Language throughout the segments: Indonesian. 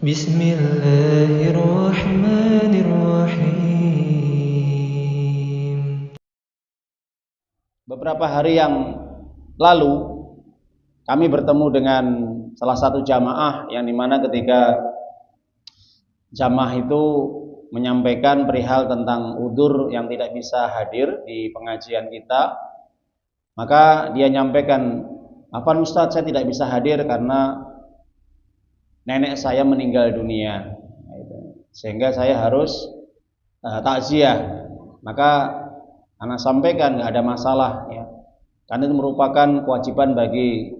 Bismillahirrahmanirrahim. Beberapa hari yang lalu kami bertemu dengan salah satu jamaah yang dimana ketika jamaah itu menyampaikan perihal tentang udzur yang tidak bisa hadir di pengajian kita, maka dia nyampaikan, "Afwan Ustadz, saya tidak bisa hadir karena nenek saya meninggal dunia, sehingga saya harus takziah." Maka anak sampaikan nggak ada masalah ya, karena itu merupakan kewajiban bagi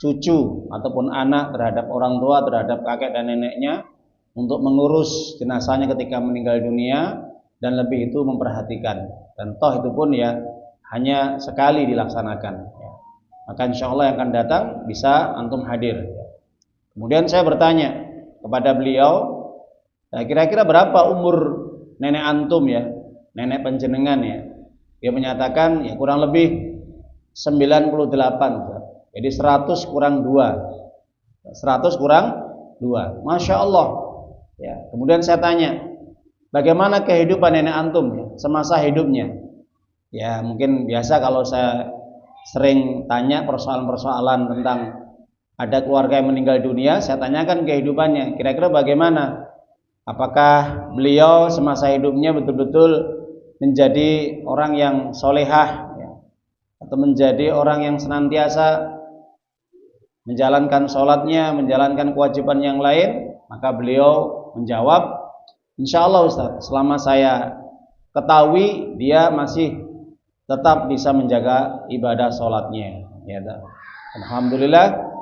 cucu ataupun anak terhadap orang tua, terhadap kakek dan neneknya untuk mengurus jenazahnya ketika meninggal dunia, dan lebih itu memperhatikan, dan toh itu pun ya hanya sekali dilaksanakan ya. Maka insya Allah yang akan datang bisa antum hadir. Kemudian saya bertanya kepada beliau, kira-kira berapa umur nenek antum ya, nenek panjenengan ya? Dia menyatakan ya kurang lebih 98. Jadi 100 kurang 2. 100 kurang 2. Masya Allah ya. Kemudian saya tanya, bagaimana kehidupan nenek antum ya, semasa hidupnya? Ya mungkin biasa kalau saya sering tanya persoalan-persoalan tentang ada keluarga yang meninggal dunia, saya tanyakan kehidupannya, kira-kira bagaimana? Apakah beliau semasa hidupnya betul-betul menjadi orang yang solehah ya, atau menjadi orang yang senantiasa menjalankan sholatnya, menjalankan kewajiban yang lain? Maka beliau menjawab, insya Allah Ustaz, selama saya ketahui dia masih tetap bisa menjaga ibadah sholatnya ya. Alhamdulillah,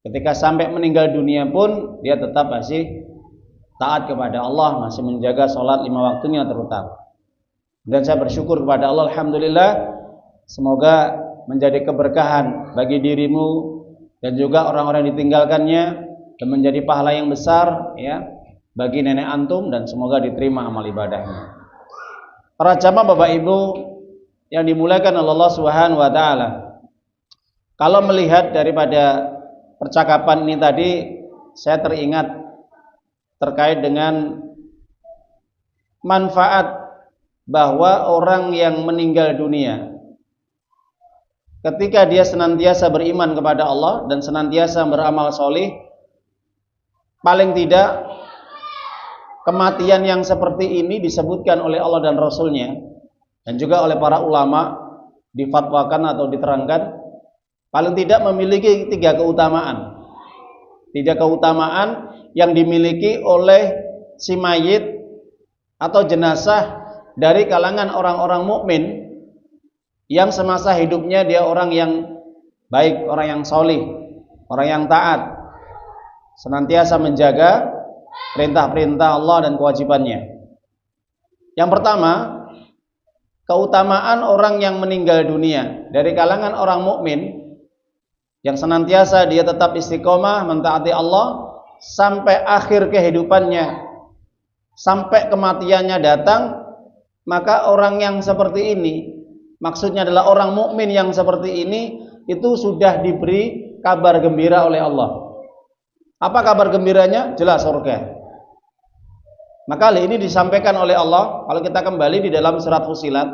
ketika sampai meninggal dunia pun dia tetap masih taat kepada Allah, masih menjaga sholat 5 waktunya terutama. Dan saya bersyukur kepada Allah, alhamdulillah, semoga menjadi keberkahan bagi dirimu dan juga orang-orang yang ditinggalkannya, dan menjadi pahala yang besar ya bagi nenek antum, dan semoga diterima amal ibadahnya. Para jamaah Bapak Ibu yang dimuliakan oleh Allah Subhanahu wa taala, kalau melihat daripada percakapan ini tadi, saya teringat terkait dengan manfaat bahwa orang yang meninggal dunia, ketika dia senantiasa beriman kepada Allah dan senantiasa beramal solih, paling tidak kematian yang seperti ini disebutkan oleh Allah dan Rasulnya, dan juga oleh para ulama difatwakan atau diterangkan, paling tidak memiliki 3 keutamaan. 3 keutamaan yang dimiliki oleh si mayit atau jenazah dari kalangan orang-orang mukmin yang semasa hidupnya dia orang yang baik, orang yang solih, orang yang taat, senantiasa menjaga perintah-perintah Allah dan kewajibannya. Yang pertama, keutamaan orang yang meninggal dunia dari kalangan orang mukmin yang senantiasa dia tetap istiqomah mentaati Allah sampai akhir kehidupannya, sampai kematiannya datang. Maka orang yang seperti ini, maksudnya adalah orang mukmin yang seperti ini, itu sudah diberi kabar gembira oleh Allah. Apa kabar gembiranya? Jelas surga. Maka hal ini disampaikan oleh Allah. Kalau kita kembali di dalam surat Fussilat,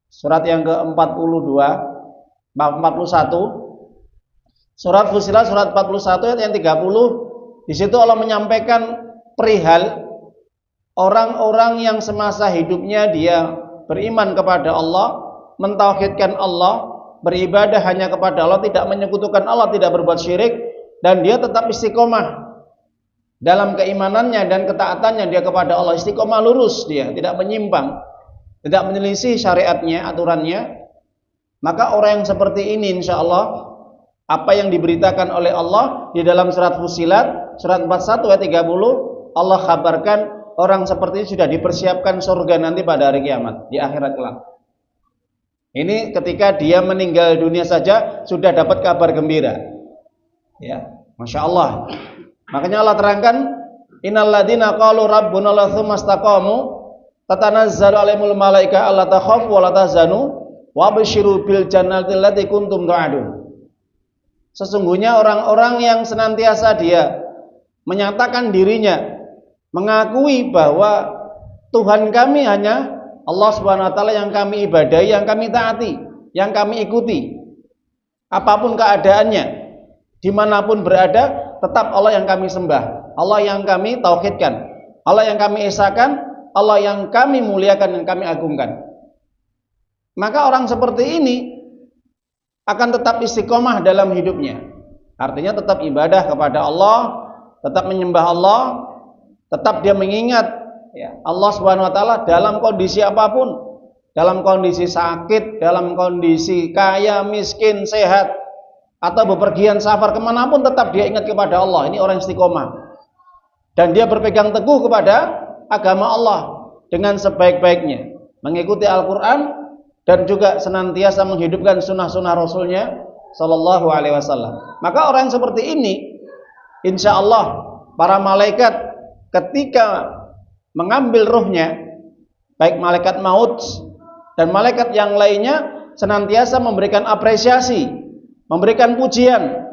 surat yang ke-42, 41, surat Fussilat surat 41 ayat yang 30, di situ Allah menyampaikan perihal orang-orang yang semasa hidupnya dia beriman kepada Allah, mentauhidkan Allah, beribadah hanya kepada Allah, tidak menyekutukan Allah, tidak berbuat syirik, dan dia tetap istiqomah dalam keimanannya dan ketaatannya dia kepada Allah, istiqomah lurus, dia tidak menyimpang, tidak menyelisih syariatnya, aturannya. Maka orang yang seperti ini insya Allah, apa yang diberitakan oleh Allah di dalam surat Fussilat surat 41 ayat 30, Allah kabarkan orang seperti ini sudah dipersiapkan surga nanti pada hari kiamat, di akhirat kelak. Ini ketika dia meninggal dunia saja sudah dapat kabar gembira ya, Masya Allah. Makanya Allah terangkan, innal ladzina qalu rabbuna Allah tsumma istaqamu tatanazzalu alaihimul malaika alla takhafu wa la tahzanu wa basyiru bil jannati allati kuntum tu'adun. Sesungguhnya orang-orang yang senantiasa dia menyatakan dirinya, mengakui bahwa Tuhan kami hanya Allah Subhanahu wa taala yang kami ibadahi, yang kami taati, yang kami ikuti. Apapun keadaannya, dimanapun berada, tetap Allah yang kami sembah, Allah yang kami tauhidkan, Allah yang kami esakan, Allah yang kami muliakan dan kami agungkan. Maka orang seperti ini akan tetap istiqomah dalam hidupnya. Artinya tetap ibadah kepada Allah, tetap menyembah Allah, tetap dia mengingat ya, Allah Subhanahu wa taala dalam kondisi apapun, dalam kondisi sakit, dalam kondisi kaya, miskin, sehat, atau bepergian safar kemanapun, tetap dia ingat kepada Allah. Ini orang istiqomah, dan dia berpegang teguh kepada agama Allah dengan sebaik-baiknya, mengikuti Al-Quran dan juga senantiasa menghidupkan sunnah-sunnah Rasulnya Sallallahu Alaihi Wasallam. Maka orang seperti ini, insya Allah para malaikat ketika mengambil ruhnya, baik malaikat maut dan malaikat yang lainnya, senantiasa memberikan apresiasi, memberikan pujian,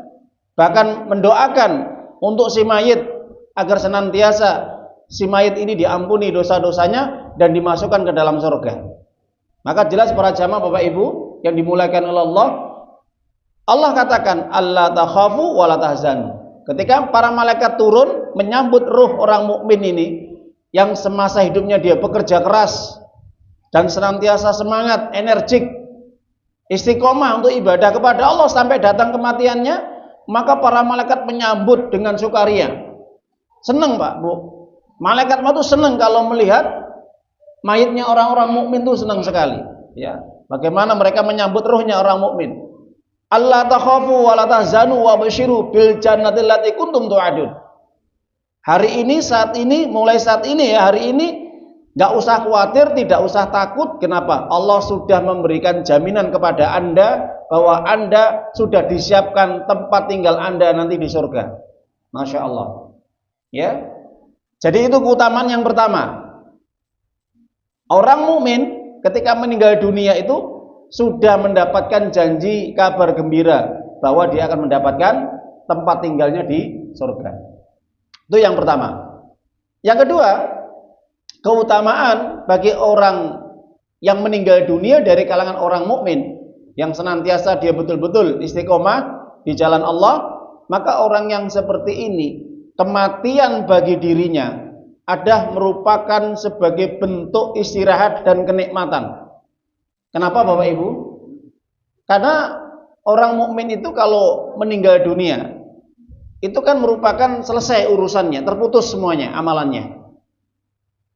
bahkan mendoakan untuk si mayit agar senantiasa si mayit ini diampuni dosa-dosanya dan dimasukkan ke dalam surga. Maka jelas para jamaah Bapak Ibu yang dimuliakan oleh Allah, Allah katakan alla takhafu wa la tahzanu. Ketika para malaikat turun menyambut ruh orang mukmin ini yang semasa hidupnya dia bekerja keras dan senantiasa semangat, energik, istiqomah untuk ibadah kepada Allah sampai datang kematiannya, maka para malaikat menyambut dengan sukaria. Senang Pak, Bu. Malaikat itu senang kalau melihat mayitnya orang-orang mukmin, itu senang sekali. Ya, bagaimana mereka menyambut ruhnya orang mukmin. Allah takhafu wa la tahzanu wa basyiru bil jannati allati kuntum tu'adun. Hari ini, saat ini, mulai saat ini ya, hari ini nggak usah khawatir, tidak usah takut. Kenapa? Allah sudah memberikan jaminan kepada Anda bahwa Anda sudah disiapkan tempat tinggal Anda nanti di surga. Masya Allah. Ya. Jadi itu keutamaan yang pertama. Orang mukmin ketika meninggal dunia itu sudah mendapatkan janji kabar gembira bahwa dia akan mendapatkan tempat tinggalnya di surga. Itu yang pertama. Yang kedua, keutamaan bagi orang yang meninggal dunia dari kalangan orang mukmin yang senantiasa dia betul-betul istiqomah di jalan Allah, maka orang yang seperti ini, kematian bagi dirinya ada merupakan sebagai bentuk istirahat dan kenikmatan. Kenapa Bapak Ibu? Karena orang mukmin itu kalau meninggal dunia itu kan merupakan selesai urusannya, terputus semuanya amalannya.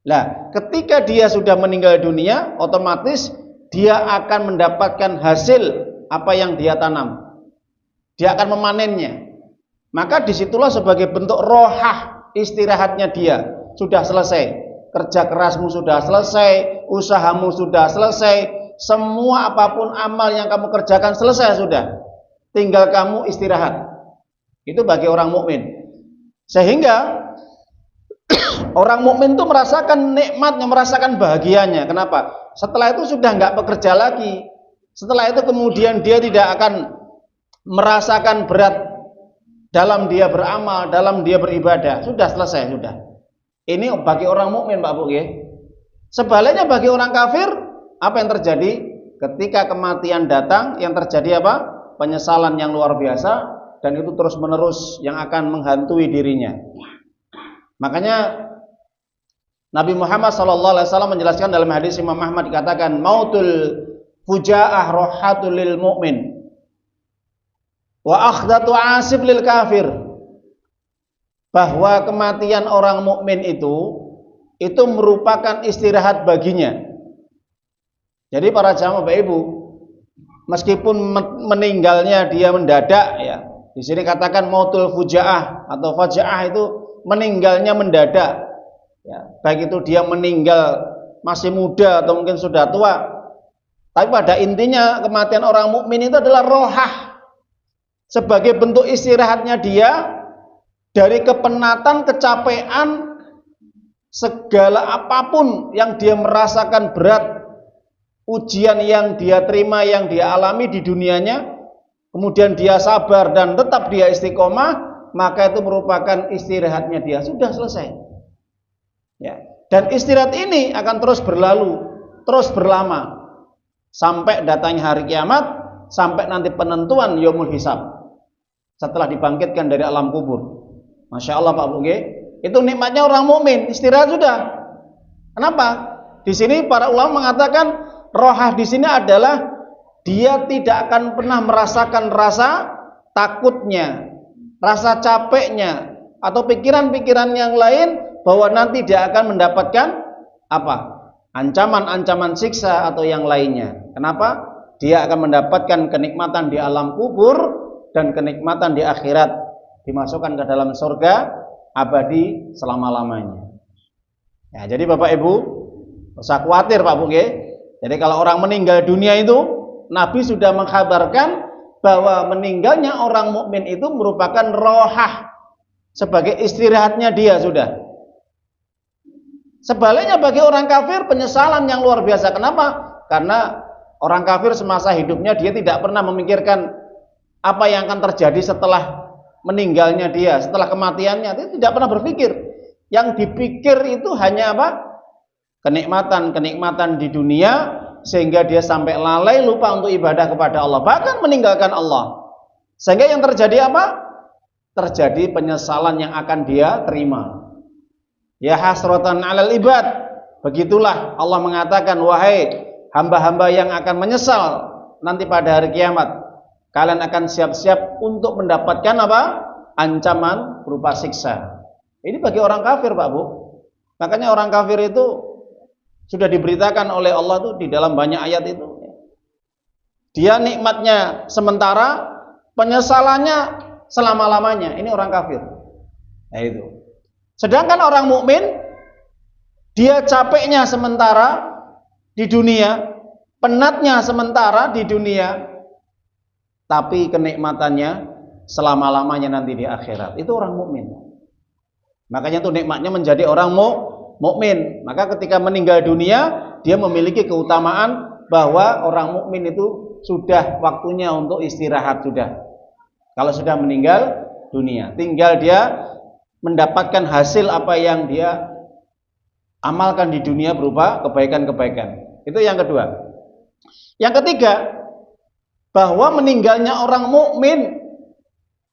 Nah, ketika dia sudah meninggal dunia, otomatis dia akan mendapatkan hasil apa yang dia tanam. Dia akan memanennya. Maka disitulah sebagai bentuk rohah istirahatnya dia. Sudah selesai, kerja kerasmu sudah selesai, usahamu sudah selesai, semua apapun amal yang kamu kerjakan selesai sudah. Tinggal kamu istirahat. Itu bagi orang mukmin. Sehingga orang mukmin itu merasakan nikmatnya, merasakan bahagianya. Kenapa? Setelah itu sudah nggak bekerja lagi. Setelah itu kemudian dia tidak akan merasakan berat dalam dia beramal, dalam dia beribadah. Sudah selesai, sudah. Ini bagi orang mukmin, Pak Bu, ya. Sebaliknya bagi orang kafir, apa yang terjadi? Ketika kematian datang, yang terjadi apa? Penyesalan yang luar biasa, dan itu terus-menerus yang akan menghantui dirinya. Makanya Nabi Muhammad SAW menjelaskan dalam hadis Imam Ahmad, dikatakan mautul fujaah rohatul lil mu'min wa akhdatu asib lil kafir. Bahwa kematian orang mukmin itu merupakan istirahat baginya. Jadi para jamaah Bapak Ibu, meskipun meninggalnya dia mendadak ya. Di sini katakan mautul fujaah atau fajaah itu meninggalnya mendadak. Ya, baik itu dia meninggal masih muda atau mungkin sudah tua. Tapi pada intinya kematian orang mukmin itu adalah rohah. Sebagai bentuk istirahatnya dia dari kepenatan, kecapean, segala apapun yang dia merasakan berat, ujian yang dia terima, yang dia alami di dunianya, kemudian dia sabar dan tetap dia istiqomah, maka itu merupakan istirahatnya dia, sudah selesai. Ya. Dan istirahat ini akan terus berlalu, terus berlama sampai datangnya hari kiamat, sampai nanti penentuan yaumul hisab. Setelah dibangkitkan dari alam kubur. Masya Allah Pak Buge, itu nikmatnya orang mukmin, istirahat sudah. Kenapa? Di sini para ulama mengatakan rohah di sini adalah dia tidak akan pernah merasakan rasa takutnya, rasa capeknya, atau pikiran-pikiran yang lain bahwa nanti dia akan mendapatkan apa? Ancaman-ancaman siksa atau yang lainnya. Kenapa? Dia akan mendapatkan kenikmatan di alam kubur dan kenikmatan di akhirat, dimasukkan ke dalam surga abadi selama-lamanya. Ya, jadi Bapak Ibu, tidak usah khawatir Pak Bu. Jadi kalau orang meninggal dunia itu, Nabi sudah mengkhabarkan bahwa meninggalnya orang mukmin itu merupakan rohah, sebagai istirahatnya dia sudah. Sebaliknya bagi orang kafir penyesalan yang luar biasa. Kenapa? Karena orang kafir semasa hidupnya dia tidak pernah memikirkan apa yang akan terjadi setelah meninggalnya dia, setelah kematiannya. Dia tidak pernah berpikir. Yang dipikir itu hanya apa? Kenikmatan-kenikmatan di dunia, sehingga dia sampai lalai, lupa untuk ibadah kepada Allah, bahkan meninggalkan Allah. Sehingga yang terjadi apa? Terjadi penyesalan yang akan dia terima. Ya hasratan 'alal ibad. Begitulah Allah mengatakan, wahai hamba-hamba yang akan menyesal nanti pada hari kiamat, kalian akan siap-siap untuk mendapatkan apa? Ancaman berupa siksa. Ini bagi orang kafir Pak Bu. Makanya orang kafir itu sudah diberitakan oleh Allah tuh di dalam banyak ayat itu. Dia nikmatnya sementara, penyesalannya selama-lamanya. Ini orang kafir. Nah itu. Sedangkan orang mukmin, dia capeknya sementara di dunia, penatnya sementara di dunia, tapi kenikmatannya selama-lamanya nanti di akhirat. Itu orang mukmin. Makanya tuh nikmatnya menjadi orang mukmin. Maka ketika meninggal dunia, dia memiliki keutamaan bahwa orang mukmin itu sudah waktunya untuk istirahat sudah. Kalau sudah meninggal dunia, tinggal dia mendapatkan hasil apa yang dia amalkan di dunia berupa kebaikan-kebaikan. Itu yang kedua. Yang ketiga, bahwa meninggalnya orang mukmin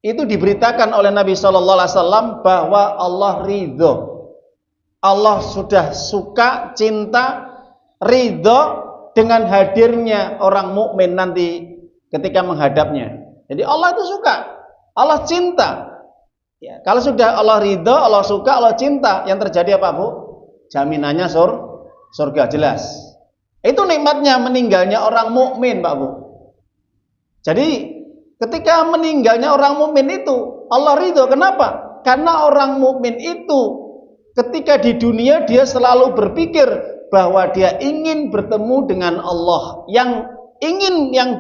itu diberitakan oleh Nabi Shallallahu Alaihi Wasallam bahwa Allah ridho. Allah sudah suka, cinta, ridho dengan hadirnya orang mukmin nanti ketika menghadapnya. Jadi Allah itu suka, Allah cinta. Ya, kalau sudah Allah ridho, Allah suka, Allah cinta, yang terjadi apa Bu? Jaminannya surga jelas. Itu nikmatnya meninggalnya orang mukmin Pak Bu. Jadi ketika meninggalnya orang mukmin itu Allah ridho. Kenapa? Karena orang mukmin itu ketika di dunia dia selalu berpikir bahwa dia ingin bertemu dengan Allah. Yang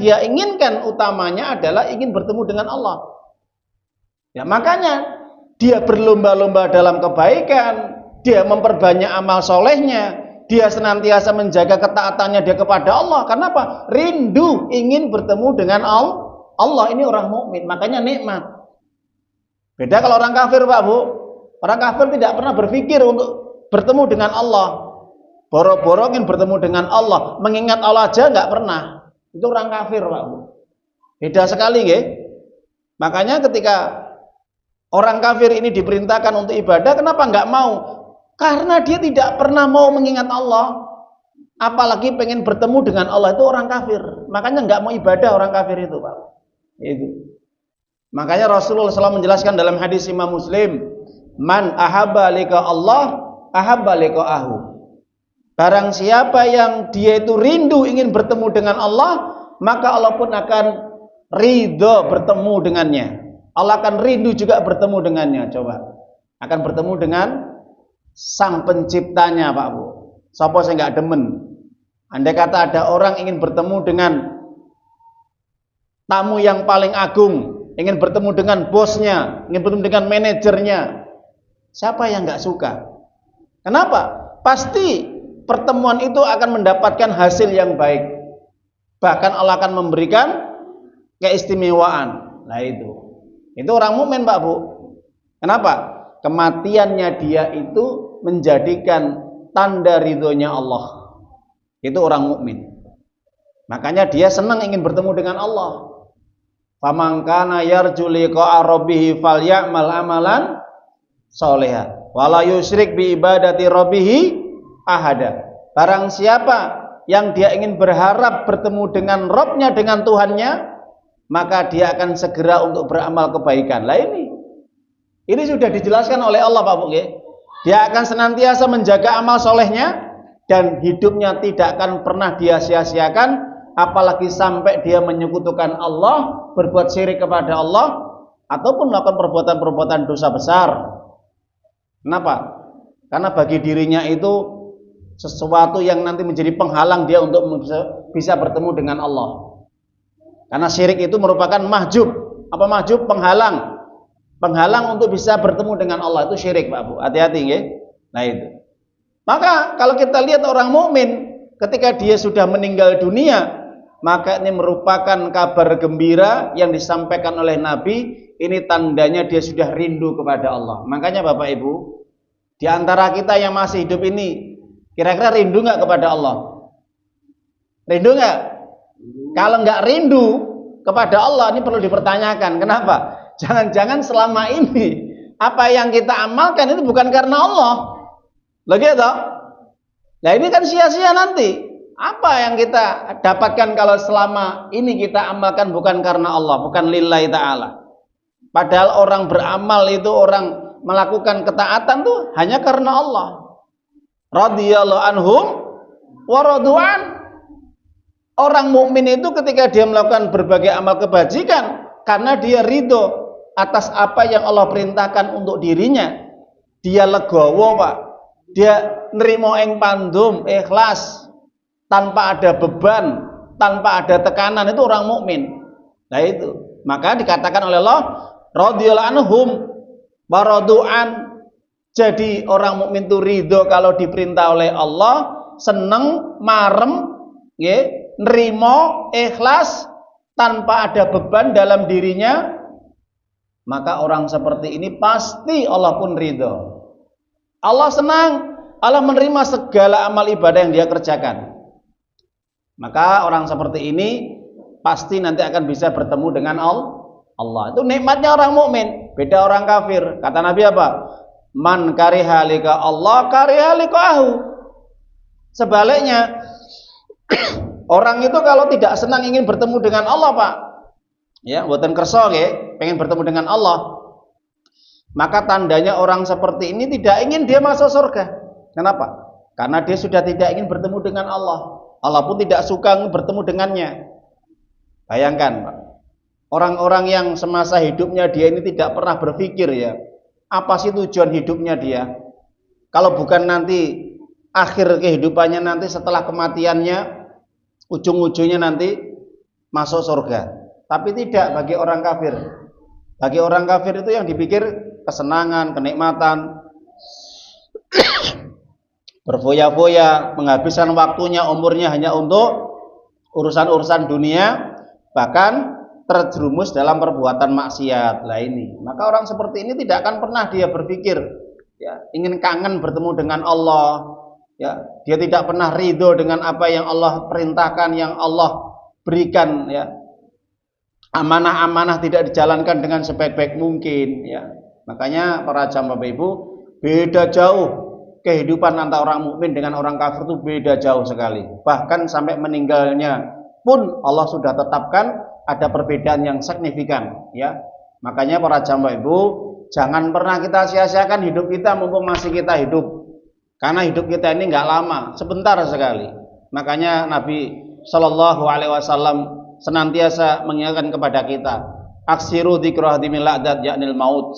dia inginkan utamanya adalah ingin bertemu dengan Allah. Ya, makanya dia berlomba-lomba dalam kebaikan, dia memperbanyak amal solehnya, dia senantiasa menjaga ketaatannya dia kepada Allah. Kenapa? Rindu ingin bertemu dengan Allah. Ini orang mukmin, makanya nikmat. Beda kalau orang kafir Pak Bu. Orang kafir tidak pernah berpikir untuk bertemu dengan Allah. Boro-boro ingin bertemu dengan Allah, mengingat Allah aja nggak pernah. Itu orang kafir Pak Bu. Beda sekali nggih. Makanya ketika orang kafir ini diperintahkan untuk ibadah, kenapa nggak mau? Karena dia tidak pernah mau mengingat Allah. Apalagi pengen bertemu dengan Allah, itu orang kafir. Makanya nggak mau ibadah orang kafir itu Pak. Itu. Makanya Rasulullah SAW menjelaskan dalam hadis Imam Muslim, man ahabba liqa Allah, ahabba liqa'ahu. Barang siapa yang dia itu rindu ingin bertemu dengan Allah, maka Allah pun akan ridho bertemu dengannya. Allah akan rindu juga bertemu dengannya. Coba, akan bertemu dengan sang penciptanya Pak Bu. Sapa sing nggak demen? Andai kata ada orang ingin bertemu dengan tamu yang paling agung, ingin bertemu dengan bosnya, ingin bertemu dengan manajernya, siapa yang nggak suka? Kenapa? Pasti pertemuan itu akan mendapatkan hasil yang baik. Bahkan Allah akan memberikan keistimewaan. Nah itu orang mukmin Pak Bu. Kenapa? Kematiannya dia itu menjadikan tanda ridhonya Allah. Itu orang mukmin. Makanya dia senang ingin bertemu dengan Allah. Faman kana yarju liqa'a rabbih falyamal amalan sholihan wala yusyrik bi ibadati rabbih ahada. Barang siapa yang dia ingin berharap bertemu dengan Rabb-nya, dengan Tuhannya, maka dia akan segera untuk beramal kebaikan. Lah ini sudah dijelaskan oleh Allah, Pak Bu. Dia akan senantiasa menjaga amal solehnya dan hidupnya tidak akan pernah dia sia-siakan, apalagi sampai dia menyekutukan Allah, berbuat syirik kepada Allah, ataupun melakukan perbuatan-perbuatan dosa besar. Kenapa? Karena bagi dirinya itu sesuatu yang nanti menjadi penghalang dia untuk bisa bertemu dengan Allah. Karena syirik itu merupakan mahjub. Apa mahjub? Penghalang. Penghalang untuk bisa bertemu dengan Allah, itu syirik, Pak Bu. Hati-hati, nggih. Nah itu. Maka kalau kita lihat orang mukmin ketika dia sudah meninggal dunia, maka ini merupakan kabar gembira yang disampaikan oleh Nabi. Ini tandanya dia sudah rindu kepada Allah. Makanya Bapak Ibu, di antara kita yang masih hidup ini, kira-kira rindu nggak kepada Allah? Rindu nggak? Kalau nggak rindu kepada Allah, ini perlu dipertanyakan. Kenapa? Jangan-jangan selama ini apa yang kita amalkan itu bukan karena Allah. Begitu? Nah ini kan sia-sia nanti. Apa yang kita dapatkan kalau selama ini kita amalkan bukan karena Allah, bukan lillahi ta'ala. Padahal orang beramal itu, orang melakukan ketaatan tuh hanya karena Allah. Radhiyallahu anhum wa radu'an. Orang mukmin itu ketika dia melakukan berbagai amal kebajikan karena dia ridho atas apa yang Allah perintahkan untuk dirinya. Dia legowo, Pak. Dia nerimo ing pandum, ikhlas, tanpa ada beban, tanpa ada tekanan. Itu orang mukmin. Nah itu. Maka dikatakan oleh Allah, radhiyallahu anhum wa radu'an. Jadi orang mukmin itu ridho kalau diperintah oleh Allah, seneng, marem, nggih, nerimo, ikhlas, tanpa ada beban dalam dirinya. Maka orang seperti ini pasti Allah pun ridho. Allah senang, Allah menerima segala amal ibadah yang dia kerjakan. Maka orang seperti ini pasti nanti akan bisa bertemu dengan Allah. Itu nikmatnya orang mukmin, beda orang kafir. Kata Nabi apa? Man kariha liqa Allah kariha liqahu. Sebaliknya, orang itu kalau tidak senang ingin bertemu dengan Allah, Pak, ya, mboten kersa nggih, pengen bertemu dengan Allah, maka tandanya orang seperti ini tidak ingin dia masuk surga. Kenapa? Karena dia sudah tidak ingin bertemu dengan Allah. Allah pun tidak suka bertemu dengannya. Bayangkan, Pak, orang-orang yang semasa hidupnya dia ini tidak pernah berpikir, ya, apa sih tujuan hidupnya dia? Kalau bukan nanti akhir kehidupannya nanti setelah kematiannya, ujung-ujungnya nanti masuk surga. Tapi tidak bagi orang kafir. Bagi orang kafir itu yang dipikir kesenangan, kenikmatan, berfoya-foya, menghabiskan waktunya, umurnya hanya untuk urusan-urusan dunia, bahkan terjerumus dalam perbuatan maksiat. Lah ini, maka orang seperti ini tidak akan pernah dia berpikir, ya, ingin kangen bertemu dengan Allah. Ya, dia tidak pernah ridho dengan apa yang Allah perintahkan, yang Allah berikan. Ya, amanah-amanah tidak dijalankan dengan sebaik-baik mungkin. Ya, makanya para jamaah Bapak Ibu, beda jauh kehidupan antara orang mukmin dengan orang kafir itu beda jauh sekali. Bahkan sampai meninggalnya pun Allah sudah tetapkan ada perbedaan yang signifikan. Ya, makanya para jamaah Ibu, jangan pernah kita sia-siakan hidup kita mumpung masih kita hidup. Karena hidup kita ini nggak lama, sebentar sekali. Makanya Nabi Shallallahu Alaihi Wasallam senantiasa mengingatkan kepada kita, aksiru dzikra hadimil ladzat yaknil maut.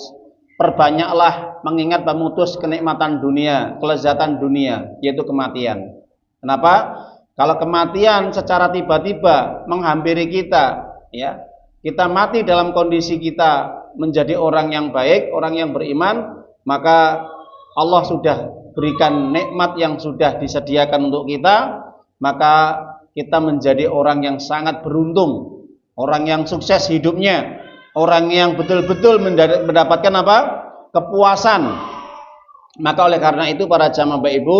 Perbanyaklah mengingat pemutus kenikmatan dunia, kelezatan dunia, yaitu kematian. Kenapa? Kalau kematian secara tiba-tiba menghampiri kita, ya, kita mati dalam kondisi kita menjadi orang yang baik, orang yang beriman, maka Allah sudah berikan nikmat yang sudah disediakan untuk kita, maka kita menjadi orang yang sangat beruntung, orang yang sukses hidupnya, orang yang betul-betul mendapatkan apa? kepuasan. Maka oleh karena itu para jamaah Bapak Ibu,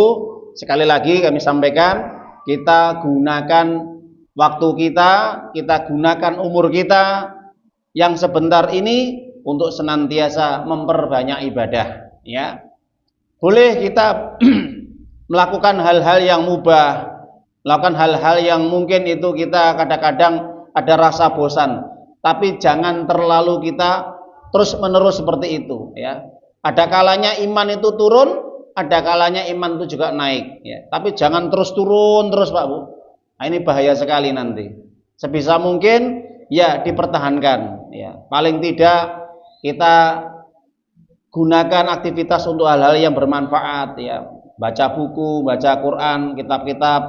sekali lagi kami sampaikan, kita gunakan waktu kita gunakan umur kita yang sebentar ini untuk senantiasa memperbanyak ibadah, ya. Boleh kita melakukan hal-hal yang mubah, melakukan hal-hal yang mungkin itu kita kadang-kadang ada rasa bosan, tapi jangan terlalu kita terus-menerus seperti itu, ya. Ada kalanya iman itu turun, ada kalanya iman itu juga naik, ya. Tapi jangan terus turun terus, Pak Bu. Nah, ini bahaya sekali nanti. Sebisa mungkin ya dipertahankan, ya. Paling tidak kita gunakan aktivitas untuk hal-hal yang bermanfaat, ya. Baca buku, baca Quran, kitab-kitab,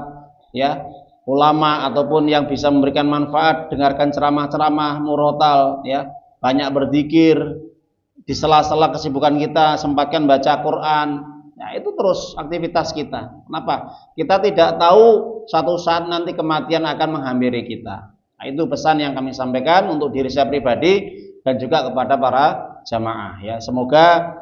ya, ulama ataupun yang bisa memberikan manfaat, dengarkan ceramah-ceramah, murotal, ya. Banyak berzikir, di sela-sela kesibukan kita sempatkan baca Quran. Nah, itu terus aktivitas kita. Kenapa? Kita tidak tahu suatu saat nanti kematian akan menghampiri kita. Nah, itu pesan yang kami sampaikan untuk diri saya pribadi dan juga kepada para jamaah, ya. Semoga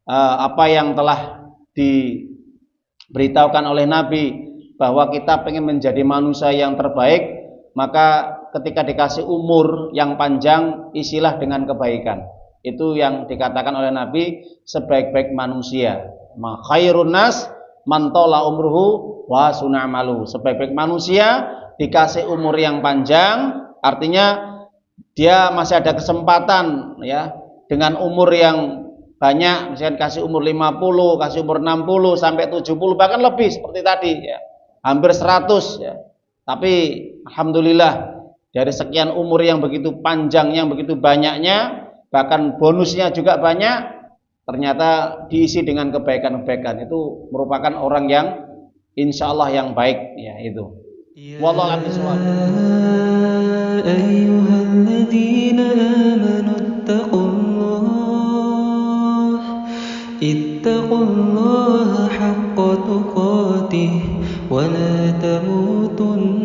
apa yang telah diberitahukan oleh Nabi bahwa kita pengen menjadi manusia yang terbaik, maka ketika dikasih umur yang panjang, isilah dengan kebaikan. Itu yang dikatakan oleh Nabi, sebaik-baik manusia, ma khairun nas man tala umruhu wa sunamalu. Sebaik-baik manusia dikasih umur yang panjang, artinya dia masih ada kesempatan, ya, dengan umur yang banyak, misalkan kasih umur 50, kasih umur 60 sampai 70 bahkan lebih seperti tadi, ya. Hampir 100, ya. Tapi alhamdulillah dari sekian umur yang begitu panjang, yang begitu banyaknya, bahkan bonusnya juga banyak, ternyata diisi dengan kebaikan-kebaikan. Itu merupakan orang yang insya Allah yang baik, ya. Itu wallahu a'lam bishawab. Ayyuhalladzina amanu ittaqullaha haqqa tuqatih wa la tamutunna